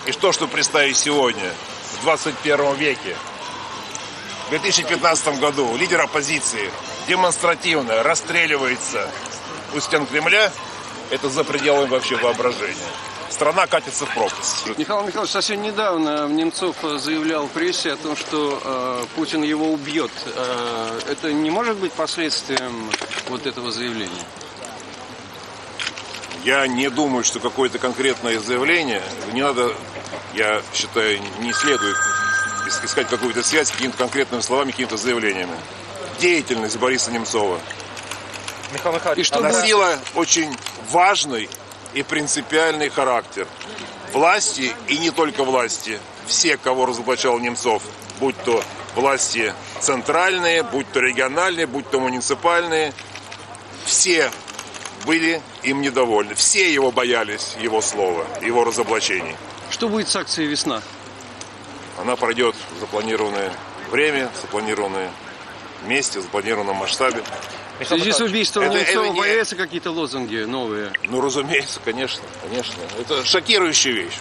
И что представить сегодня, в 21 веке. В 2015 году лидер оппозиции демонстративно расстреливается у стен Кремля, это за пределами вообще воображения. Страна катится в пропасть. Михаил Михайлович совсем недавно Немцов заявлял в прессе о том, что Путин его убьет. Это не может быть последствием вот этого заявления? Я не думаю, что какое-то конкретное заявление, не надо, я считаю, не следует искать какую-то связь с какими-то конкретными словами, какими-то заявлениями. Деятельность Бориса Немцова носила очень важный и принципиальный характер. Власти, и не только власти, все, кого разоблачал Немцов, будь то власти центральные, будь то региональные, будь то муниципальные, все были им недовольны. Все его боялись, его слова, его разоблачений. Что будет с акцией «Весна»? Она пройдет в запланированное время, в запланированное месте, в запланированном масштабе. В связи с убийством Немцова появятся какие-то лозунги новые? Ну, разумеется, конечно. Это шокирующая вещь.